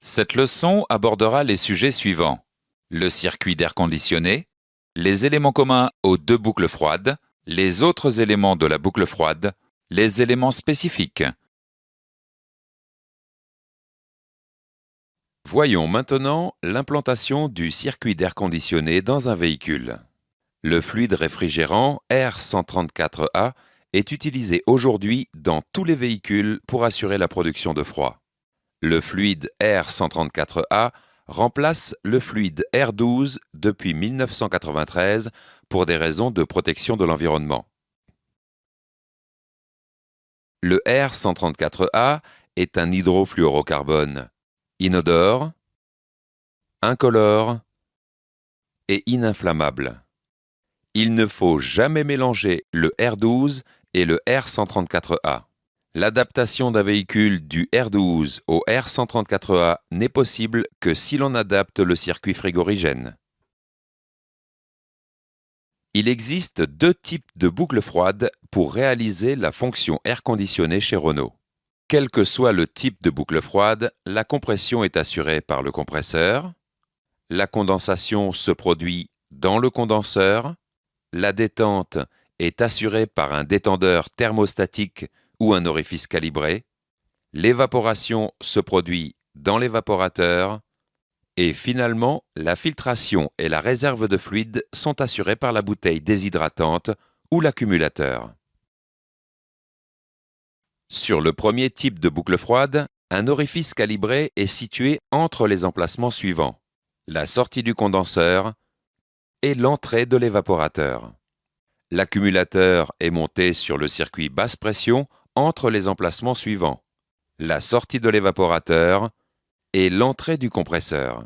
Cette leçon abordera les sujets suivants: le circuit d'air conditionné, les éléments communs aux deux boucles froides, les autres éléments de la boucle froide, les éléments spécifiques. Voyons maintenant l'implantation du circuit d'air conditionné dans un véhicule. Le fluide réfrigérant R134A est utilisé aujourd'hui dans tous les véhicules pour assurer la production de froid. Le fluide R134A remplace le fluide R12 depuis 1993 pour des raisons de protection de l'environnement. Le R134A est un hydrofluorocarbone inodore, incolore et ininflammable. Il ne faut jamais mélanger le R12 et le R134A. L'adaptation d'un véhicule du R12 au R134A n'est possible que si l'on adapte le circuit frigorigène. Il existe deux types de boucles froides pour réaliser la fonction air conditionné chez Renault. Quel que soit le type de boucle froide, la compression est assurée par le compresseur, la condensation se produit dans le condenseur, la détente est assurée par un détendeur thermostatique ou un orifice calibré, l'évaporation se produit dans l'évaporateur, et finalement, la filtration et la réserve de fluide sont assurées par la bouteille déshydratante ou l'accumulateur. Sur le premier type de boucle froide, un orifice calibré est situé entre les emplacements suivants: la sortie du condenseur et l'entrée de l'évaporateur. L'accumulateur est monté sur le circuit basse pression entre les emplacements suivants: la sortie de l'évaporateur et l'entrée du compresseur.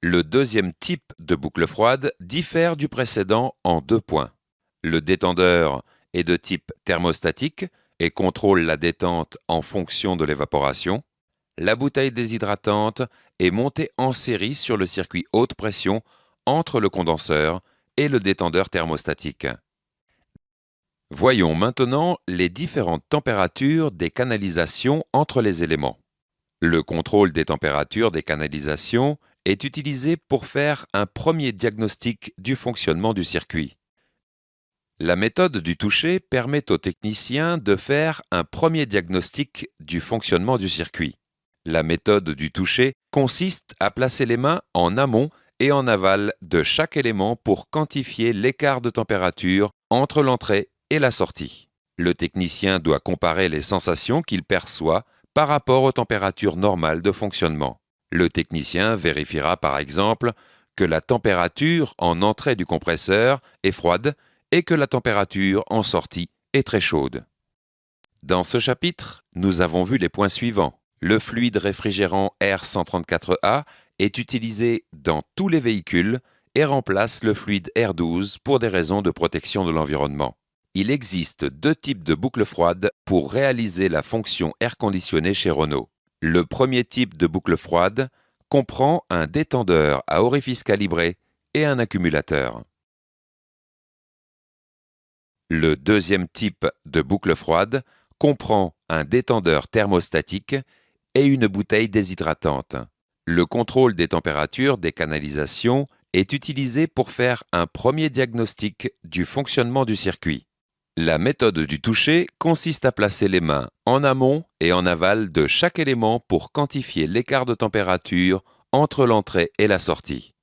Le deuxième type de boucle froide diffère du précédent en deux points. Le détendeur est de type thermostatique et contrôle la détente en fonction de l'évaporation. La bouteille déshydratante est montée en série sur le circuit haute pression entre le condenseur et le détendeur thermostatique. Voyons maintenant les différentes températures des canalisations entre les éléments. Le contrôle des températures des canalisations est utilisé pour faire un premier diagnostic du fonctionnement du circuit. La méthode du toucher permet au technicien de faire un premier diagnostic du fonctionnement du circuit. La méthode du toucher consiste à placer les mains en amont et en aval de chaque élément pour quantifier l'écart de température entre l'entrée et la sortie. Le technicien doit comparer les sensations qu'il perçoit par rapport aux températures normales de fonctionnement. Le technicien vérifiera par exemple que la température en entrée du compresseur est froide et que la température en sortie est très chaude. Dans ce chapitre, nous avons vu les points suivants. Le fluide réfrigérant R134A est utilisé dans tous les véhicules et remplace le fluide R12 pour des raisons de protection de l'environnement. Il existe deux types de boucles froides pour réaliser la fonction air conditionné chez Renault. Le premier type de boucle froide comprend un détendeur à orifice calibré et un accumulateur. Le deuxième type de boucle froide comprend un détendeur thermostatique et une bouteille déshydratante. Le contrôle des températures des canalisations est utilisé pour faire un premier diagnostic du fonctionnement du circuit. La méthode du toucher consiste à placer les mains en amont et en aval de chaque élément pour quantifier l'écart de température entre l'entrée et la sortie.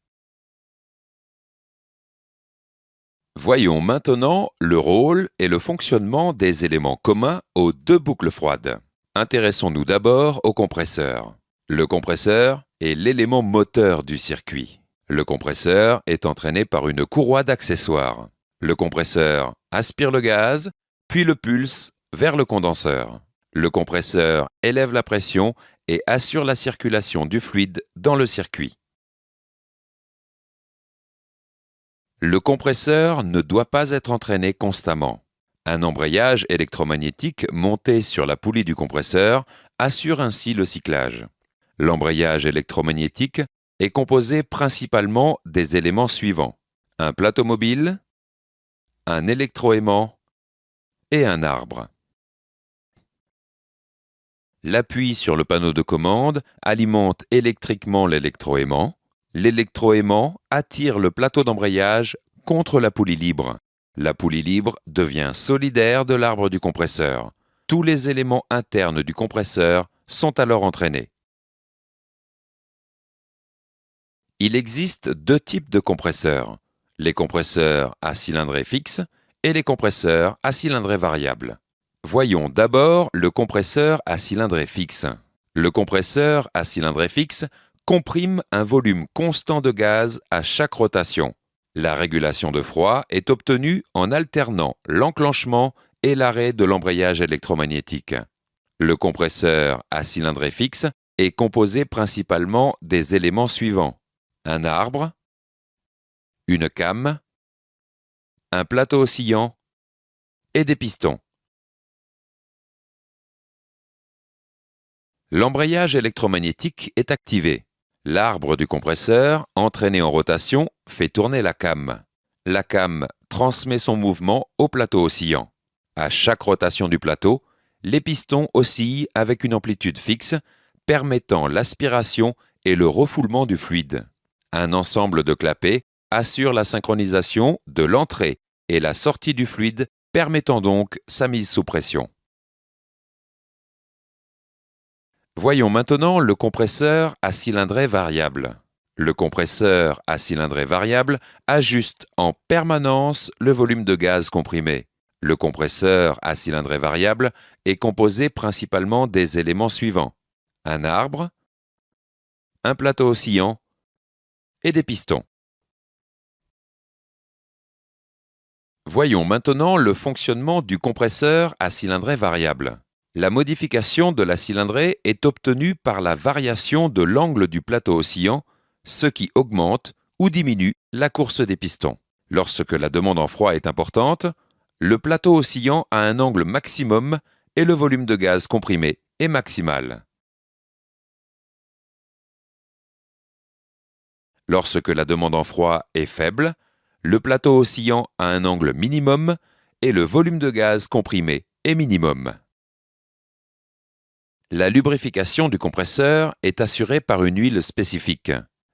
Voyons maintenant le rôle et le fonctionnement des éléments communs aux deux boucles froides. Intéressons-nous d'abord au compresseur. Le compresseur est l'élément moteur du circuit. Le compresseur est entraîné par une courroie d'accessoires. Le compresseur aspire le gaz, puis le pulse vers le condenseur. Le compresseur élève la pression et assure la circulation du fluide dans le circuit. Le compresseur ne doit pas être entraîné constamment. Un embrayage électromagnétique monté sur la poulie du compresseur assure ainsi le cyclage. L'embrayage électromagnétique est composé principalement des éléments suivants: un plateau mobile, un électroaimant et un arbre. L'appui sur le panneau de commande alimente électriquement l'électroaimant. L'électroaimant attire le plateau d'embrayage contre la poulie libre. La poulie libre devient solidaire de l'arbre du compresseur. Tous les éléments internes du compresseur sont alors entraînés. Il existe deux types de compresseurs, les compresseurs à cylindrée fixe et les compresseurs à cylindrée variable. Voyons d'abord le compresseur à cylindrée fixe. Le compresseur à cylindrée fixe comprime un volume constant de gaz à chaque rotation. La régulation de froid est obtenue en alternant l'enclenchement et l'arrêt de l'embrayage électromagnétique. Le compresseur à cylindrée fixe est composé principalement des éléments suivants: un arbre, une came, un plateau oscillant et des pistons. L'embrayage électromagnétique est activé. L'arbre du compresseur, entraîné en rotation, fait tourner la came. La came transmet son mouvement au plateau oscillant. À chaque rotation du plateau, les pistons oscillent avec une amplitude fixe, permettant l'aspiration et le refoulement du fluide. Un ensemble de clapets assure la synchronisation de l'entrée et la sortie du fluide, permettant donc sa mise sous pression. Voyons maintenant le compresseur à cylindrée variable. Le compresseur à cylindrée variable ajuste en permanence le volume de gaz comprimé. Le compresseur à cylindrée variable est composé principalement des éléments suivants: un arbre, un plateau oscillant et des pistons. Voyons maintenant le fonctionnement du compresseur à cylindrée variable. La modification de la cylindrée est obtenue par la variation de l'angle du plateau oscillant, ce qui augmente ou diminue la course des pistons. Lorsque la demande en froid est importante, le plateau oscillant a un angle maximum et le volume de gaz comprimé est maximal. Lorsque la demande en froid est faible, le plateau oscillant a un angle minimum et le volume de gaz comprimé est minimum. La lubrification du compresseur est assurée par une huile spécifique.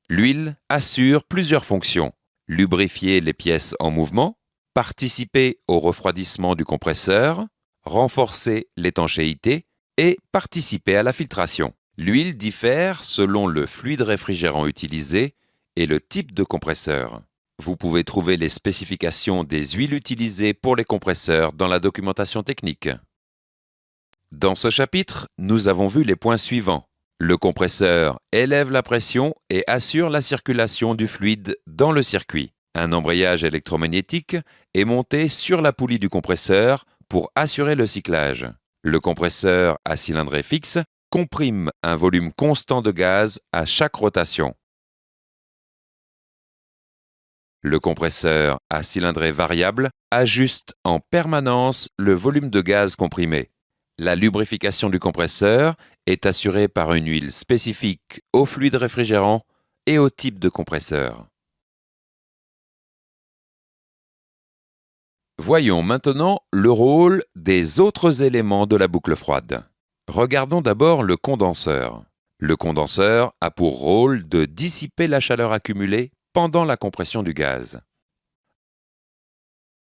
L'huile assure plusieurs fonctions: lubrifier les pièces en mouvement, participer au refroidissement du compresseur, renforcer l'étanchéité et participer à la filtration. L'huile diffère selon le fluide réfrigérant utilisé et le type de compresseur. Vous pouvez trouver les spécifications des huiles utilisées pour les compresseurs dans la documentation technique. Dans ce chapitre, nous avons vu les points suivants. Le compresseur élève la pression et assure la circulation du fluide dans le circuit. Un embrayage électromagnétique est monté sur la poulie du compresseur pour assurer le cyclage. Le compresseur à cylindrée fixe comprime un volume constant de gaz à chaque rotation. Le compresseur à cylindrée variable ajuste en permanence le volume de gaz comprimé. La lubrification du compresseur est assurée par une huile spécifique au fluide réfrigérant et au type de compresseur. Voyons maintenant le rôle des autres éléments de la boucle froide. Regardons d'abord le condenseur. Le condenseur a pour rôle de dissiper la chaleur accumulée pendant la compression du gaz.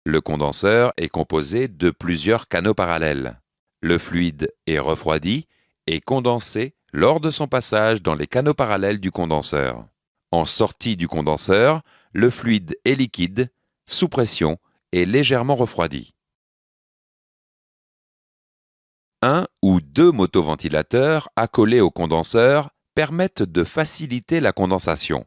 Le condenseur est composé de plusieurs canaux parallèles. Le fluide est refroidi et condensé lors de son passage dans les canaux parallèles du condenseur. En sortie du condenseur, le fluide est liquide, sous pression et légèrement refroidi. Un ou deux motoventilateurs accolés au condenseur permettent de faciliter la condensation.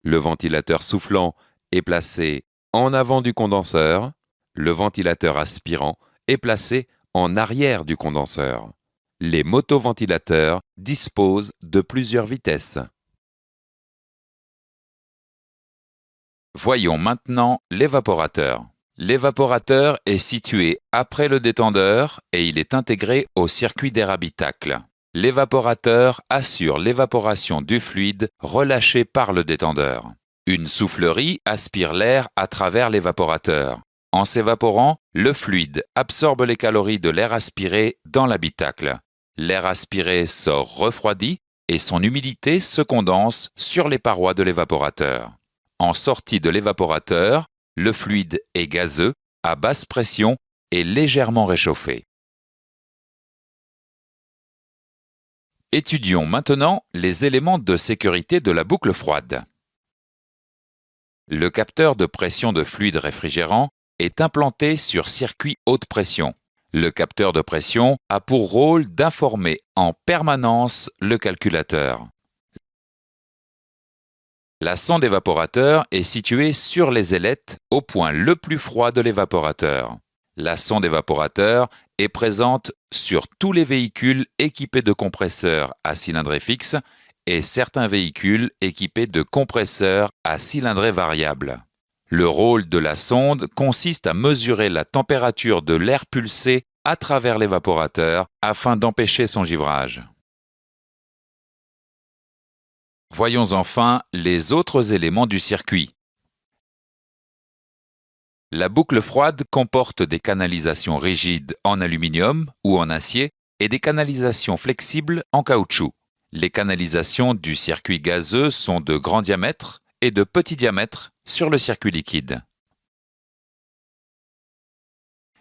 Le ventilateur soufflant est placé en avant du condenseur, le ventilateur aspirant est placé en arrière du condenseur. Les motoventilateurs disposent de plusieurs vitesses. Voyons maintenant l'évaporateur. L'évaporateur est situé après le détendeur et il est intégré au circuit d'air habitacle. L'évaporateur assure l'évaporation du fluide relâché par le détendeur. Une soufflerie aspire l'air à travers l'évaporateur. En s'évaporant, le fluide absorbe les calories de l'air aspiré dans l'habitacle. L'air aspiré sort refroidi et son humidité se condense sur les parois de l'évaporateur. En sortie de l'évaporateur, le fluide est gazeux, à basse pression et légèrement réchauffé. Étudions maintenant les éléments de sécurité de la boucle froide. Le capteur de pression de fluide réfrigérant est implanté sur circuit haute pression. Le capteur de pression a pour rôle d'informer en permanence le calculateur. La sonde évaporateur est située sur les ailettes au point le plus froid de l'évaporateur. La sonde évaporateur est présente sur tous les véhicules équipés de compresseurs à cylindrée fixe et certains véhicules équipés de compresseurs à cylindrée variable. Le rôle de la sonde consiste à mesurer la température de l'air pulsé à travers l'évaporateur afin d'empêcher son givrage. Voyons enfin les autres éléments du circuit. La boucle froide comporte des canalisations rigides en aluminium ou en acier et des canalisations flexibles en caoutchouc. Les canalisations du circuit gazeux sont de grand diamètre et de petit diamètre sur le circuit liquide.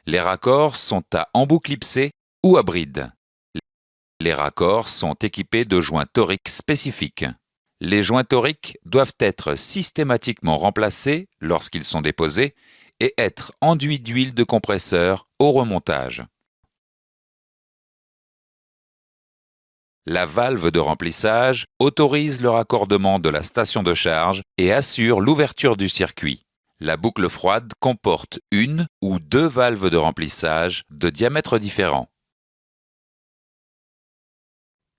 Les raccords sont à embout clipsé ou à bride. Les raccords sont équipés de joints toriques spécifiques. Les joints toriques doivent être systématiquement remplacés lorsqu'ils sont déposés et être enduits d'huile de compresseur au remontage. La valve de remplissage autorise le raccordement de la station de charge et assure l'ouverture du circuit. La boucle froide comporte une ou deux valves de remplissage de diamètres différents.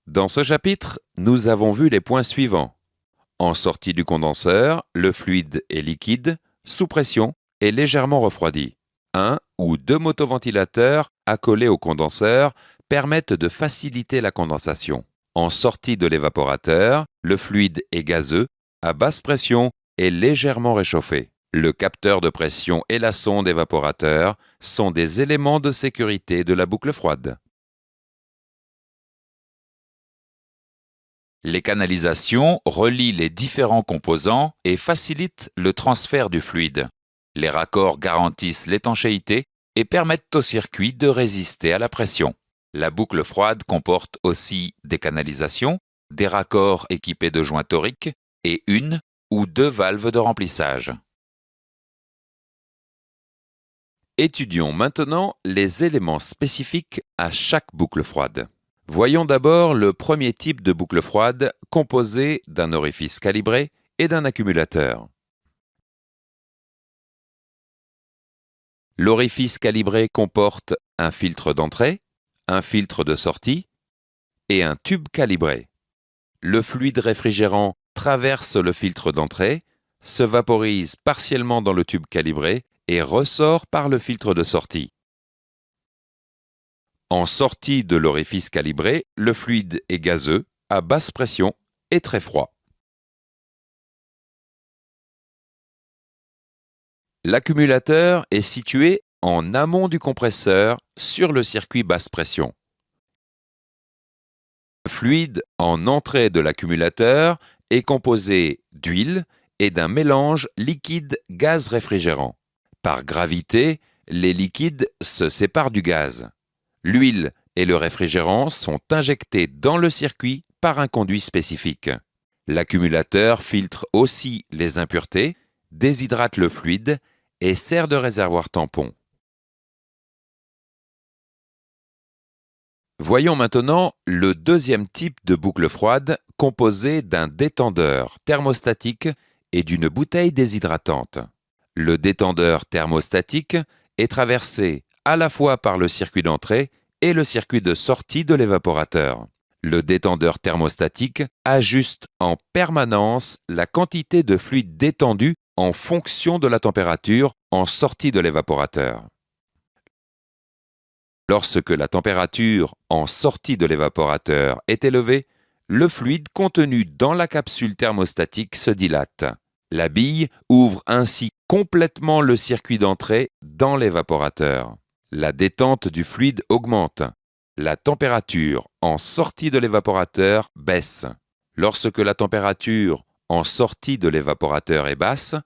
Dans ce chapitre, nous avons vu les points suivants. En sortie du condenseur, le fluide est liquide, sous pression et légèrement refroidi. Un ou deux motoventilateurs accolés au condenseur permettent de faciliter la condensation. En sortie de l'évaporateur, le fluide est gazeux, à basse pression et légèrement réchauffé. Le capteur de pression et la sonde évaporateur sont des éléments de sécurité de la boucle froide. Les canalisations relient les différents composants et facilitent le transfert du fluide. Les raccords garantissent l'étanchéité et permettent au circuit de résister à la pression. La boucle froide comporte aussi des canalisations, des raccords équipés de joints toriques et une ou deux valves de remplissage. Étudions maintenant les éléments spécifiques à chaque boucle froide. Voyons d'abord le premier type de boucle froide composé d'un orifice calibré et d'un accumulateur. L'orifice calibré comporte un filtre d'entrée, un filtre de sortie et un tube calibré. Le fluide réfrigérant traverse le filtre d'entrée, se vaporise partiellement dans le tube calibré et ressort par le filtre de sortie. En sortie de l'orifice calibré, le fluide est gazeux, à basse pression et très froid. L'accumulateur est situé en amont du compresseur sur le circuit basse pression. Le fluide en entrée de l'accumulateur est composé d'huile et d'un mélange liquide-gaz réfrigérant. Par gravité, les liquides se séparent du gaz. L'huile et le réfrigérant sont injectés dans le circuit par un conduit spécifique. L'accumulateur filtre aussi les impuretés, déshydrate le fluide et sert de réservoir tampon. Voyons maintenant le deuxième type de boucle froide composé d'un détendeur thermostatique et d'une bouteille déshydratante. Le détendeur thermostatique est traversé à la fois par le circuit d'entrée et le circuit de sortie de l'évaporateur. Le détendeur thermostatique ajuste en permanence la quantité de fluide détendu en fonction de la température en sortie de l'évaporateur. Lorsque la température en sortie de l'évaporateur est élevée, le fluide contenu dans la capsule thermostatique se dilate. La bille ouvre ainsi complètement le circuit d'entrée dans l'évaporateur. La détente du fluide augmente. La température en sortie de l'évaporateur baisse. Lorsque la température en sortie de l'évaporateur est basse,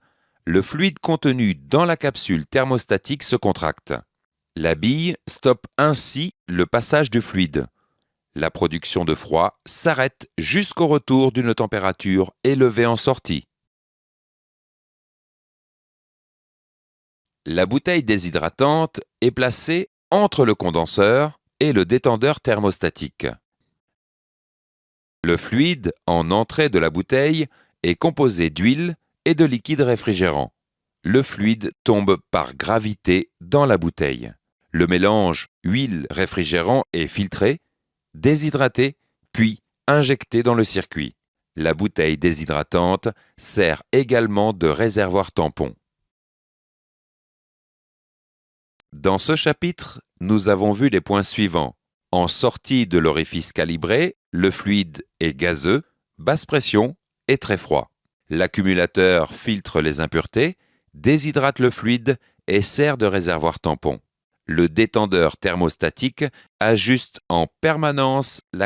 le fluide contenu dans la capsule thermostatique se contracte. La bille stoppe ainsi le passage du fluide. La production de froid s'arrête jusqu'au retour d'une température élevée en sortie. La bouteille déshydratante est placée entre le condenseur et le détendeur thermostatique. Le fluide en entrée de la bouteille est composé d'huile et de liquide réfrigérant. Le fluide tombe par gravité dans la bouteille. Le mélange huile-réfrigérant est filtré, déshydraté, puis injecté dans le circuit. La bouteille déshydratante sert également de réservoir tampon. Dans ce chapitre, nous avons vu les points suivants. En sortie de l'orifice calibré, le fluide est gazeux, basse pression et très froid. L'accumulateur filtre les impuretés, déshydrate le fluide et sert de réservoir tampon. Le détendeur thermostatique ajuste en permanence la